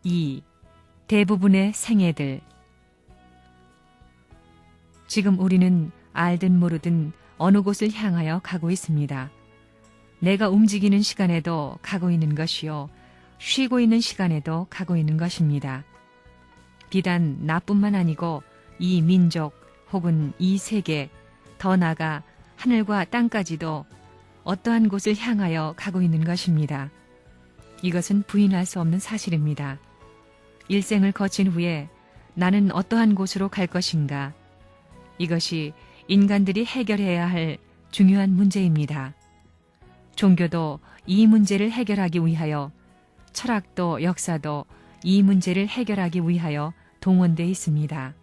2. 대부분의 생애들. 지금 우리는 알든 모르든 어느 곳을 향하여 가고 있습니다. 내가 움직이는 시간에도 가고 있는 것이요, 쉬고 있는 시간에도 가고 있는 것입니다. 비단 나뿐만 아니고 이 민족 혹은 이 세계, 더 나아가 하늘과 땅까지도 어떠한 곳을 향하여 가고 있는 것입니다. 이것은 부인할 수 없는 사실입니다. 일생을 거친 후에 나는 어떠한 곳으로 갈 것인가? 이것이 인간들이 해결해야 할 중요한 문제입니다. 종교도 이 문제를 해결하기 위하여, 철학도 역사도 이 문제를 해결하기 위하여 동원되어 있습니다.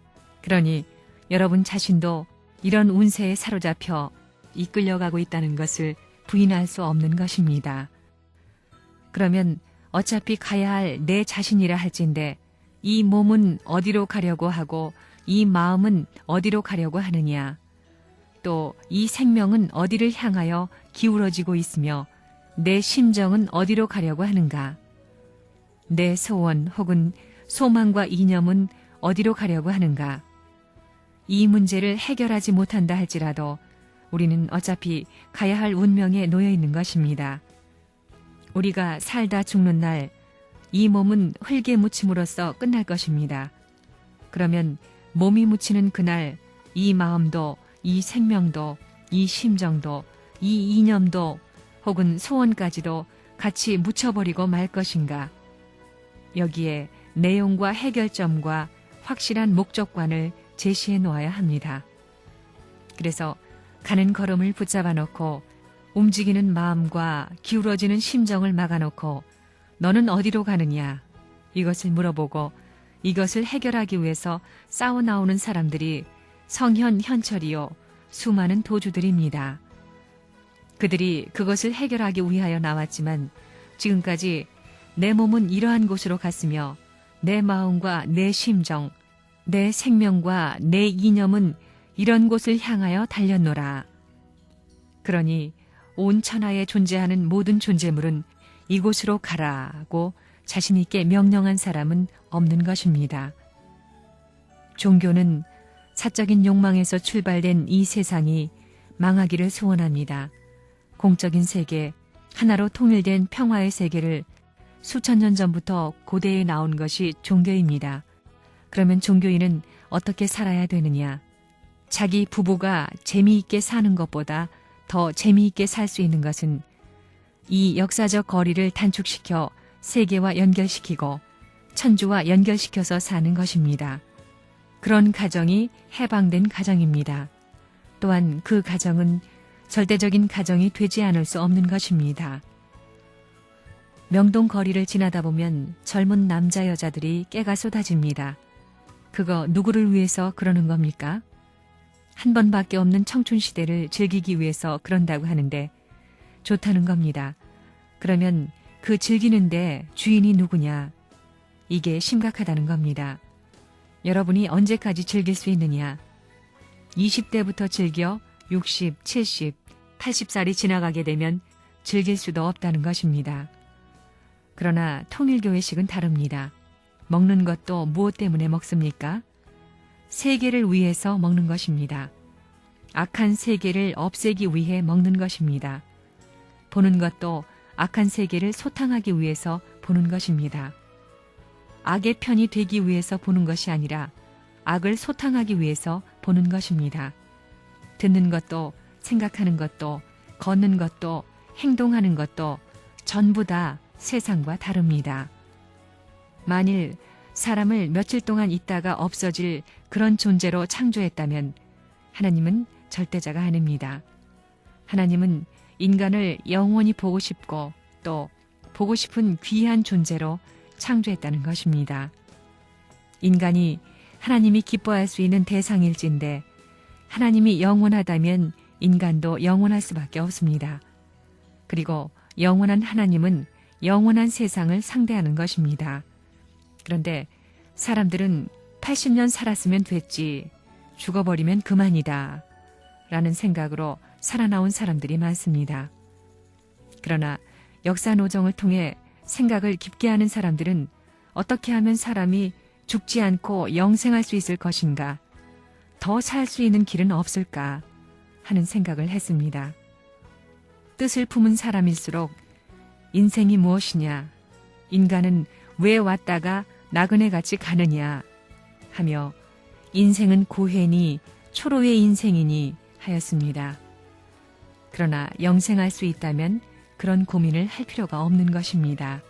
그러니 여러분 자신도 이런 운세에 사로잡혀 이끌려가고 있다는 것을 부인할 수 없는 것입니다. 그러면 어차피 가야 할 내 자신이라 할진대 이 몸은 어디로 가려고 하고 이 마음은 어디로 가려고 하느냐, 또 이 생명은 어디를 향하여 기울어지고 있으며 내 심정은 어디로 가려고 하는가, 내 소원 혹은 소망과 이념은 어디로 가려고 하는가. 이 문제를 해결하지 못한다 할지라도 우리는 어차피 가야 할 운명에 놓여 있는 것입니다. 우리가 살다 죽는 날, 이 몸은 흙에 묻힘으로써 끝날 것입니다. 그러면 몸이 묻히는 그날, 이 마음도, 이 생명도, 이 심정도, 이 이념도 혹은 소원까지도 같이 묻혀버리고 말 것인가. 여기에 내용과 해결점과 확실한 목적관을 제시해 놓아야 합니다. 그래서 가는 걸음을 붙잡아 놓고 움직이는 마음과 기울어지는 심정을 막아놓고 너는 어디로 가느냐, 이것을 물어보고 이것을 해결하기 위해서 싸워 나오는 사람들이 성현 현철이요, 수많은 도주들입니다. 그들이 그것을 해결하기 위하여 나왔지만 지금까지 내 몸은 이러한 곳으로 갔으며 내 마음과 내 심정, 내 생명과 내 이념은 이런 곳을 향하여 달렸노라. 그러니 온 천하에 존재하는 모든 존재물은 이곳으로 가라고 자신 있게 명령한 사람은 없는 것입니다. 종교는 사적인 욕망에서 출발된 이 세상이 망하기를 소원합니다. 공적인 세계, 하나로 통일된 평화의 세계를 수천 년 전부터 고대에 나온 것이 종교입니다. 그러면 종교인은 어떻게 살아야 되느냐? 자기 부부가 재미있게 사는 것보다 더 재미있게 살 수 있는 것은 이 역사적 거리를 단축시켜 세계와 연결시키고 천주와 연결시켜서 사는 것입니다. 그런 가정이 해방된 가정입니다. 또한 그 가정은 절대적인 가정이 되지 않을 수 없는 것입니다. 명동 거리를 지나다 보면 젊은 남자 여자들이 깨가 쏟아집니다. 그거 누구를 위해서 그러는 겁니까? 한 번밖에 없는 청춘 시대를 즐기기 위해서 그런다고 하는데 좋다는 겁니다. 그러면 그 즐기는데 주인이 누구냐? 이게 심각하다는 겁니다. 여러분이 언제까지 즐길 수 있느냐? 20대부터 즐겨 60, 70, 80살이 지나가게 되면 즐길 수도 없다는 것입니다. 그러나 통일교회식은 다릅니다. 먹는 것도 무엇 때문에 먹습니까? 세계를 위해서 먹는 것입니다. 악한 세계를 없애기 위해 먹는 것입니다. 보는 것도 악한 세계를 소탕하기 위해서 보는 것입니다. 악의 편이 되기 위해서 보는 것이 아니라 악을 소탕하기 위해서 보는 것입니다. 듣는 것도, 생각하는 것도, 걷는 것도, 행동하는 것도 전부 다 세상과 다릅니다. 만일 사람을 며칠 동안 있다가 없어질 그런 존재로 창조했다면 하나님은 절대자가 아닙니다. 하나님은 인간을 영원히 보고 싶고 또 보고 싶은 귀한 존재로 창조했다는 것입니다. 인간이 하나님이 기뻐할 수 있는 대상일진데 하나님이 영원하다면 인간도 영원할 수밖에 없습니다. 그리고 영원한 하나님은 영원한 세상을 상대하는 것입니다. 그런데 사람들은 80년 살았으면 됐지, 죽어버리면 그만이다 라는 생각으로 살아나온 사람들이 많습니다. 그러나 역사 노정을 통해 생각을 깊게 하는 사람들은 어떻게 하면 사람이 죽지 않고 영생할 수 있을 것인가? 더 살 수 있는 길은 없을까? 하는 생각을 했습니다. 뜻을 품은 사람일수록 인생이 무엇이냐, 인간은 왜 왔다가 나그네같이 가느냐 하며 인생은 고해니 초로의 인생이니 하였습니다. 그러나 영생할 수 있다면 그런 고민을 할 필요가 없는 것입니다.